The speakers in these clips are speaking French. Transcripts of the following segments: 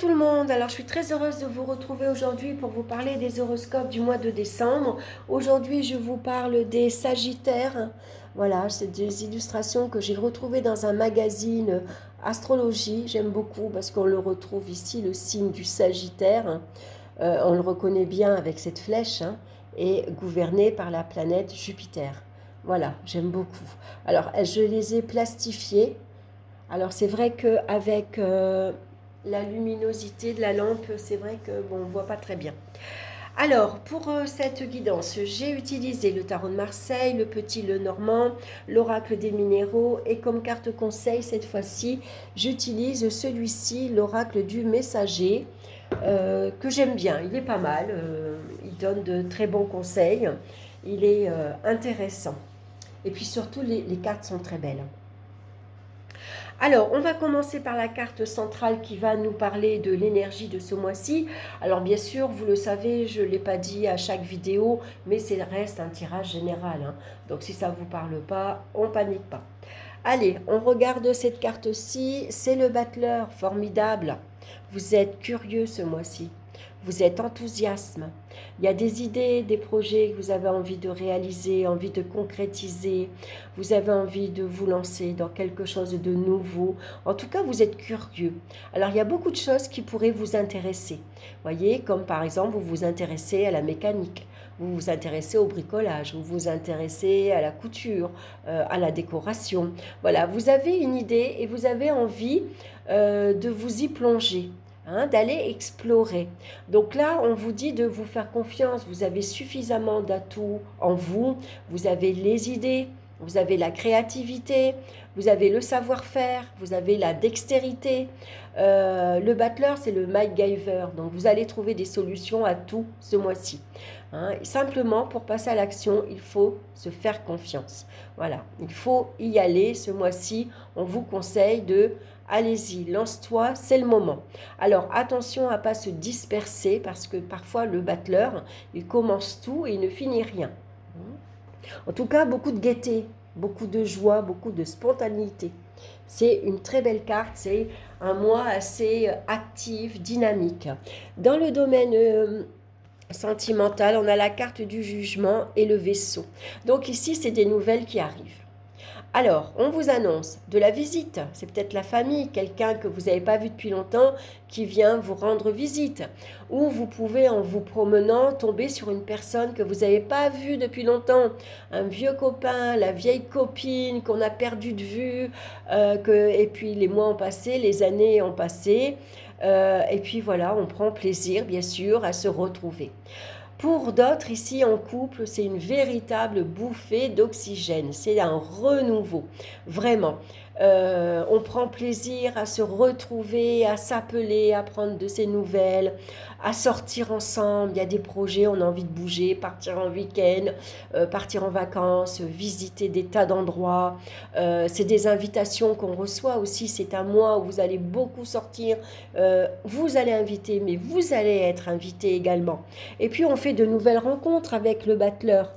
tout le monde, alors je suis très heureuse de vous retrouver aujourd'hui pour vous parler des horoscopes du mois de décembre. Aujourd'hui je vous parle des Sagittaires. Voilà, c'est des illustrations que j'ai retrouvées dans un magazine Astrologie. J'aime beaucoup parce qu'on le retrouve ici, le signe du Sagittaire. On le reconnaît bien avec cette flèche, hein, et gouverné par la planète Jupiter. Voilà, j'aime beaucoup. Alors je les ai plastifiés. Alors c'est vrai qu'avec la luminosité de la lampe, c'est vrai que bon, on ne voit pas très bien. Alors, pour cette guidance, j'ai utilisé le tarot de Marseille, le petit Lenormand, l'oracle des minéraux et comme carte conseil, cette fois-ci, j'utilise celui-ci, l'oracle du messager, que j'aime bien. Il est pas mal, il donne de très bons conseils, il est intéressant. Et puis surtout, les cartes sont très belles. Alors, on va commencer par la carte centrale qui va nous parler de l'énergie de ce mois-ci. Alors, bien sûr, vous le savez, je ne l'ai pas dit à chaque vidéo, mais c'est reste un tirage général, hein. Donc, si ça ne vous parle pas, on ne panique pas. Allez, on regarde cette carte-ci. C'est le battleur, formidable. Vous êtes curieux ce mois-ci. Vous êtes enthousiasme. Il y a des idées, des projets que vous avez envie de réaliser, envie de concrétiser. Vous avez envie de vous lancer dans quelque chose de nouveau. En tout cas, vous êtes curieux. Alors, il y a beaucoup de choses qui pourraient vous intéresser. Voyez, comme par exemple, vous vous intéressez à la mécanique. Vous vous intéressez au bricolage, vous vous intéressez à la couture, à la décoration. Voilà, vous avez une idée et vous avez envie de vous y plonger. Hein, d'aller explorer. Donc là, on vous dit de vous faire confiance. Vous avez suffisamment d'atouts en vous. Vous avez les idées, vous avez la créativité, vous avez le savoir-faire, vous avez la dextérité. Le battleur, c'est le MacGyver. Donc vous allez trouver des solutions à tout ce mois-ci. Hein, simplement, pour passer à l'action, il faut se faire confiance. Voilà, il faut y aller ce mois-ci. On vous conseille de allez-y, lance-toi, c'est le moment. Alors attention à ne pas se disperser parce que parfois le battleur, il commence tout et il ne finit rien. En tout cas, beaucoup de gaieté, beaucoup de joie, beaucoup de spontanéité. C'est une très belle carte, c'est un mois assez actif, dynamique. Dans le domaine sentimental, on a la carte du jugement et le vaisseau. Donc ici, c'est des nouvelles qui arrivent. Alors, on vous annonce de la visite. C'est peut-être la famille, quelqu'un que vous n'avez pas vu depuis longtemps qui vient vous rendre visite. Ou vous pouvez, en vous promenant, tomber sur une personne que vous n'avez pas vue depuis longtemps. Un vieux copain, la vieille copine qu'on a perdu de vue. Et puis les mois ont passé, les années ont passé. Et puis voilà, on prend plaisir, bien sûr, à se retrouver. Pour d'autres, ici en couple, c'est une véritable bouffée d'oxygène. C'est un renouveau, vraiment. On prend plaisir à se retrouver, à s'appeler, à prendre de ses nouvelles, à sortir ensemble. Il y a des projets, on a envie de bouger, partir en week-end, partir en vacances, visiter des tas d'endroits. C'est des invitations qu'on reçoit aussi. C'est un mois où vous allez beaucoup sortir. Vous allez inviter, mais vous allez être invité également. Et puis on fait de nouvelles rencontres avec le battleur.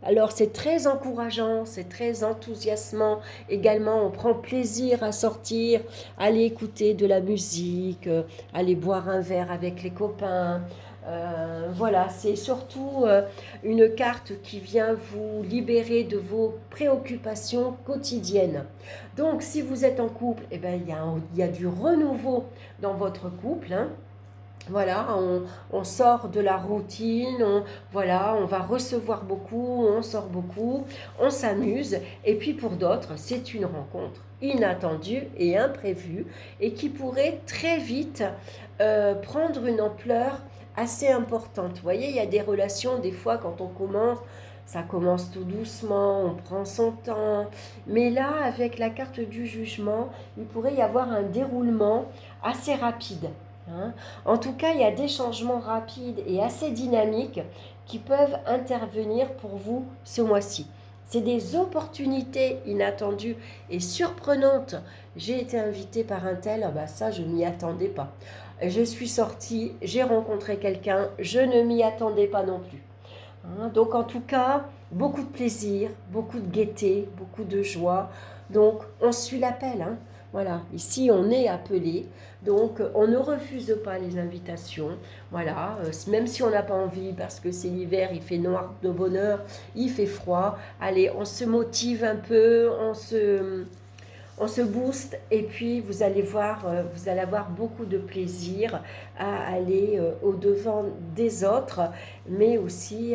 Alors c'est très encourageant, c'est très enthousiasmant. Également, on prend plaisir à sortir, aller écouter de la musique, aller boire un verre avec les copains. Voilà, c'est surtout une carte qui vient vous libérer de vos préoccupations quotidiennes. Donc, si vous êtes en couple, eh ben, il y a du renouveau dans votre couple, hein. Voilà, on sort de la routine, voilà, on va recevoir beaucoup, on sort beaucoup, on s'amuse. Et puis pour d'autres, c'est une rencontre inattendue et imprévue et qui pourrait très vite prendre une ampleur assez importante. Vous voyez, il y a des relations, des fois, quand on commence, ça commence tout doucement, on prend son temps. Mais là, avec la carte du jugement, il pourrait y avoir un déroulement assez rapide. Hein. En tout cas, il y a des changements rapides et assez dynamiques qui peuvent intervenir pour vous ce mois-ci. C'est des opportunités inattendues et surprenantes. J'ai été invitée par un tel, bah ça je ne m'y attendais pas. Je suis sortie, j'ai rencontré quelqu'un, je ne m'y attendais pas non plus. Hein, donc en tout cas, beaucoup de plaisir, beaucoup de gaieté, beaucoup de joie. Donc on suit l'appel, hein. Voilà, ici on est appelé, donc on ne refuse pas les invitations. Voilà, même si on n'a pas envie, parce que c'est l'hiver, il fait noir de bonheur, il fait froid. Allez, on se motive un peu, on se booste et puis vous allez voir, vous allez avoir beaucoup de plaisir à aller au-devant des autres, mais aussi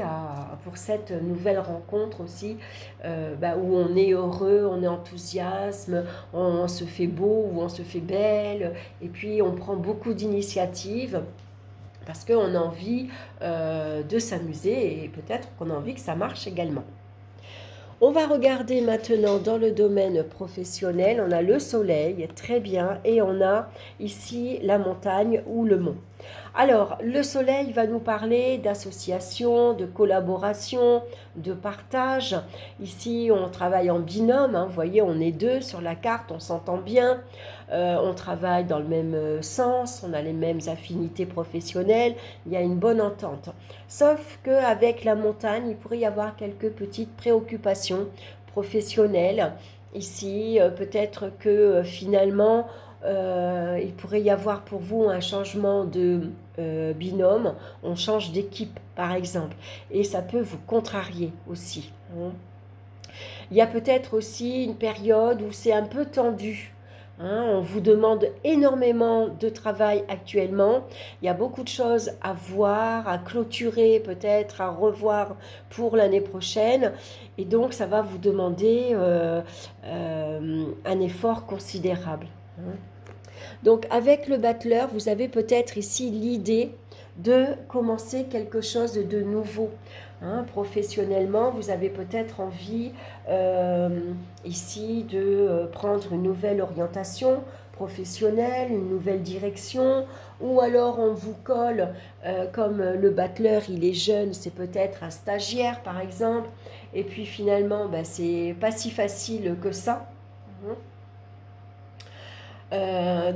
pour cette nouvelle rencontre aussi, où on est heureux, on est enthousiasme, on se fait beau ou on se fait belle, et puis on prend beaucoup d'initiatives parce qu'on a envie de s'amuser et peut-être qu'on a envie que ça marche également. On va regarder maintenant dans le domaine professionnel, on a le soleil, très bien, et on a ici la montagne ou le mont. Alors, le soleil va nous parler d'association, de collaboration, de partage. Ici, on travaille en binôme, hein, vous voyez, on est deux sur la carte, on s'entend bien, on travaille dans le même sens, on a les mêmes affinités professionnelles, il y a une bonne entente. Sauf qu'avec la montagne, il pourrait y avoir quelques petites préoccupations professionnelles. Ici, peut-être que finalement, il pourrait y avoir pour vous un changement de binôme, on change d'équipe par exemple, et ça peut vous contrarier aussi. Il y a peut-être aussi une période où c'est un peu tendu. On vous demande énormément de travail actuellement. Il y a beaucoup de choses à voir, à clôturer peut-être, à revoir pour l'année prochaine. Et donc, ça va vous demander un effort considérable. Donc, avec le battleur, vous avez peut-être ici l'idée de commencer quelque chose de nouveau. Professionnellement, vous avez peut-être envie ici de prendre une nouvelle orientation professionnelle, une nouvelle direction, ou alors on vous colle, comme le battleur il est jeune, c'est peut-être un stagiaire par exemple, et puis finalement c'est pas si facile que ça.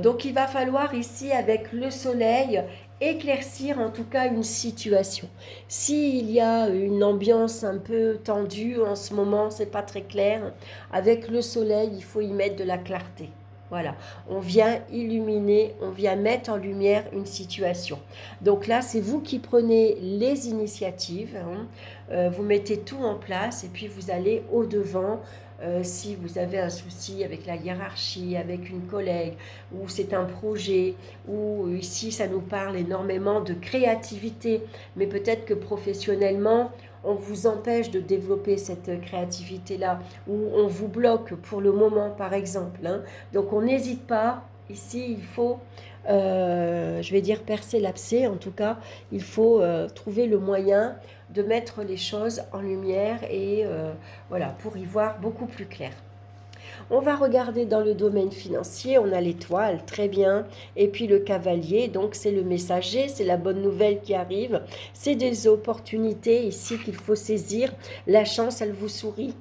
Donc il va falloir ici avec le soleil éclaircir en tout cas une situation. S'il y a une ambiance un peu tendue en ce moment, c'est pas très clair, avec le soleil il faut y mettre de la clarté. Voilà, on vient illuminer, on vient mettre en lumière une situation. Donc là, c'est vous qui prenez les initiatives, vous mettez tout en place et puis vous allez au-devant. Si vous avez un souci avec la hiérarchie, avec une collègue, ou c'est un projet, ou ici ça nous parle énormément de créativité, mais peut-être que professionnellement, on vous empêche de développer cette créativité-là, ou on vous bloque pour le moment par exemple. Donc on n'hésite pas, ici il faut, je vais dire percer l'abcès, en tout cas, il faut trouver le moyen de mettre les choses en lumière et voilà, pour y voir beaucoup plus clair. On va regarder dans le domaine financier, on a l'étoile, très bien, et puis le cavalier, donc c'est le messager, c'est la bonne nouvelle qui arrive, c'est des opportunités ici qu'il faut saisir, la chance, elle vous sourit.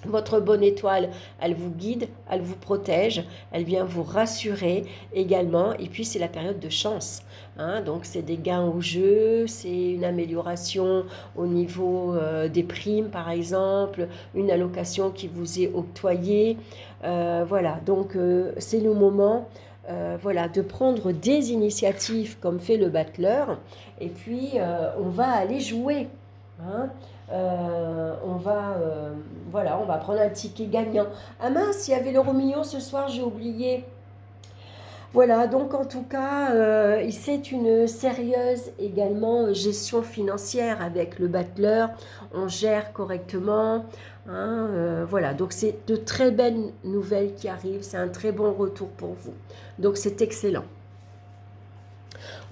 Votre bonne étoile, elle vous guide, elle vous protège, elle vient vous rassurer également. Et puis, c'est la période de chance. Donc, c'est des gains au jeu, c'est une amélioration au niveau des primes, par exemple, une allocation qui vous est octroyée. Voilà, donc c'est le moment de prendre des initiatives comme fait le battleur. Et puis, on va aller jouer. On va prendre un ticket gagnant. Ah mince, il y avait l'euro million ce soir, j'ai oublié. Voilà, donc en tout cas, c'est une sérieuse également gestion financière avec le battleur. On gère correctement. Voilà, donc c'est de très belles nouvelles qui arrivent. C'est un très bon retour pour vous. Donc c'est excellent.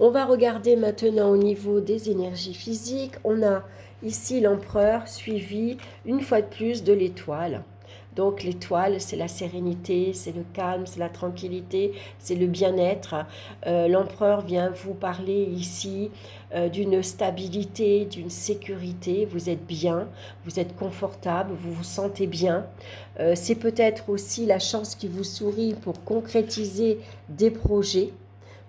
On va regarder maintenant au niveau des énergies physiques. On a ici l'empereur suivi une fois de plus de l'étoile. Donc l'étoile, c'est la sérénité, c'est le calme, c'est la tranquillité, c'est le bien-être. L'empereur vient vous parler ici d'une stabilité, d'une sécurité. Vous êtes bien, vous êtes confortable, vous vous sentez bien. C'est peut-être aussi la chance qui vous sourit pour concrétiser des projets.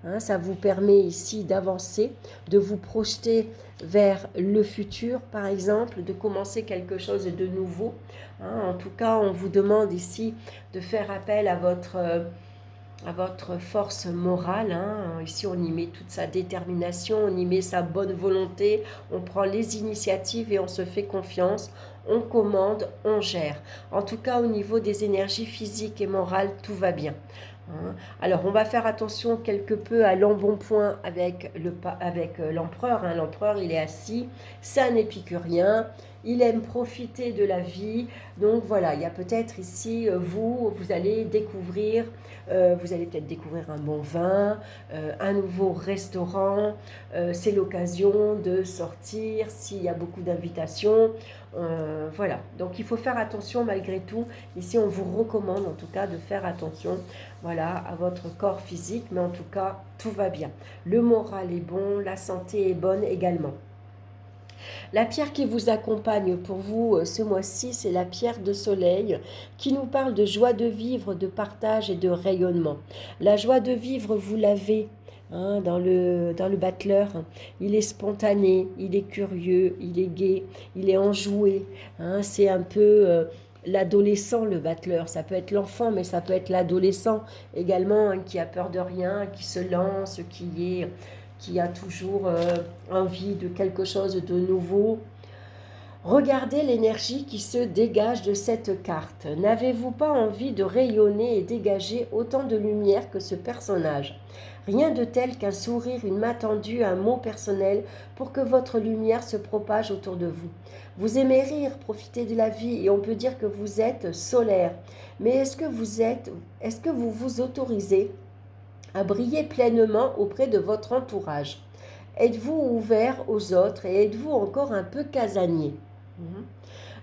hein. Ça vous permet ici d'avancer, de vous projeter vers le futur, par exemple, de commencer quelque chose de nouveau, hein. En tout cas, on vous demande ici de faire appel à votre force morale, hein. Ici, on y met toute sa détermination, on y met sa bonne volonté, on prend les initiatives et on se fait confiance, on commande, on gère. En tout cas, au niveau des énergies physiques et morales, tout va bien, hein. Alors, on va faire attention quelque peu à l'embonpoint avec l'empereur, hein. L'empereur, il est assis, c'est un épicurien, il aime profiter de la vie. Donc voilà, il y a peut-être ici, vous allez découvrir, vous allez peut-être découvrir un bon vin, un nouveau restaurant. C'est l'occasion de sortir s'il y a beaucoup d'invitations. Voilà, donc il faut faire attention malgré tout. Ici, on vous recommande en tout cas de faire attention, voilà, à votre corps physique, mais en tout cas, tout va bien. Le moral est bon, la santé est bonne également. La pierre qui vous accompagne pour vous ce mois-ci, c'est la pierre de soleil qui nous parle de joie de vivre, de partage et de rayonnement. La joie de vivre, vous l'avez, hein, dans le battleur. Il est spontané, il est curieux, il est gai, il est enjoué, hein. C'est un peu l'adolescent, le battleur. Ça peut être l'enfant, mais ça peut être l'adolescent également, hein, qui a peur de rien, qui se lance, qui a toujours envie de quelque chose de nouveau. Regardez l'énergie qui se dégage de cette carte. N'avez-vous pas envie de rayonner et dégager autant de lumière que ce personnage? Rien de tel qu'un sourire, une main tendue, un mot personnel pour que votre lumière se propage autour de vous. Vous aimez rire, profiter de la vie et on peut dire que vous êtes solaire. Mais est-ce que vous vous autorisez à briller pleinement auprès de votre entourage? Êtes-vous ouvert aux autres et êtes-vous encore un peu casanier?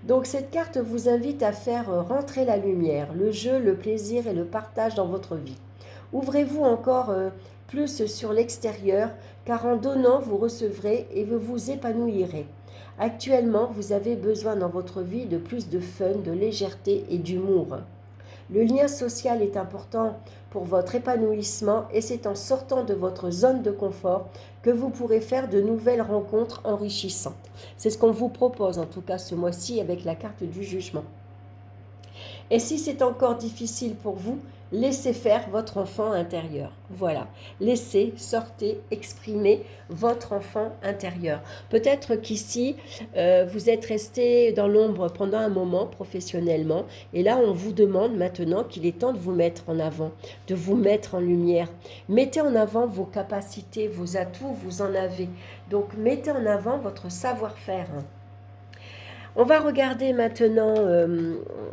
Donc cette carte vous invite à faire rentrer la lumière, le jeu, le plaisir et le partage dans votre vie. Ouvrez-vous encore plus sur l'extérieur, car en donnant, vous recevrez et vous vous épanouirez. Actuellement, vous avez besoin dans votre vie de plus de fun, de légèreté et d'humour. Le lien social est important pour votre épanouissement et c'est en sortant de votre zone de confort que vous pourrez faire de nouvelles rencontres enrichissantes. C'est ce qu'on vous propose en tout cas ce mois-ci avec la carte du jugement. Et si c'est encore difficile pour vous, laissez faire votre enfant intérieur. Voilà, laissez, sortez, exprimez votre enfant intérieur. Peut-être qu'ici, vous êtes resté dans l'ombre pendant un moment professionnellement, et là, on vous demande maintenant qu'il est temps de vous mettre en avant, de vous mettre en lumière. Mettez en avant vos capacités, vos atouts, vous en avez. Donc, mettez en avant votre savoir-faire. On va regarder maintenant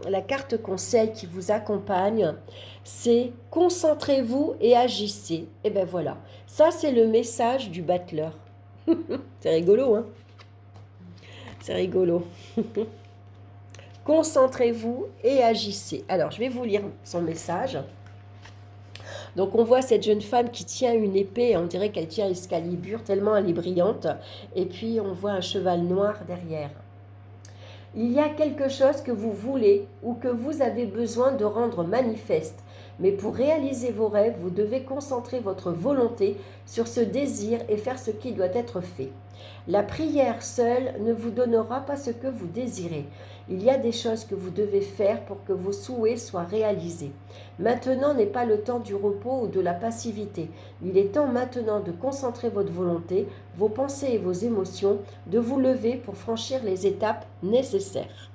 la carte conseil qui vous accompagne. C'est « Concentrez-vous et agissez ». Et bien voilà, ça c'est le message du battleur. C'est rigolo, hein? C'est rigolo. Concentrez-vous et agissez. Alors, je vais vous lire son message. Donc, on voit cette jeune femme qui tient une épée. On dirait qu'elle tient Excalibur, tellement elle est brillante. Et puis, on voit un cheval noir derrière. Il y a quelque chose que vous voulez ou que vous avez besoin de rendre manifeste. Mais pour réaliser vos rêves, vous devez concentrer votre volonté sur ce désir et faire ce qui doit être fait. La prière seule ne vous donnera pas ce que vous désirez. Il y a des choses que vous devez faire pour que vos souhaits soient réalisés. Maintenant n'est pas le temps du repos ou de la passivité. Il est temps maintenant de concentrer votre volonté, vos pensées et vos émotions, de vous lever pour franchir les étapes nécessaires.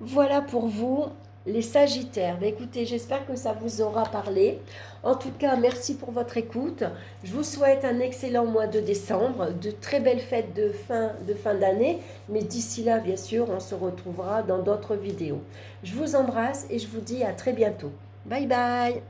Voilà pour vous, les Sagittaires. Écoutez, j'espère que ça vous aura parlé. En tout cas, merci pour votre écoute. Je vous souhaite un excellent mois de décembre, de très belles fêtes de fin d'année. Mais d'ici là, bien sûr, on se retrouvera dans d'autres vidéos. Je vous embrasse et je vous dis à très bientôt. Bye bye!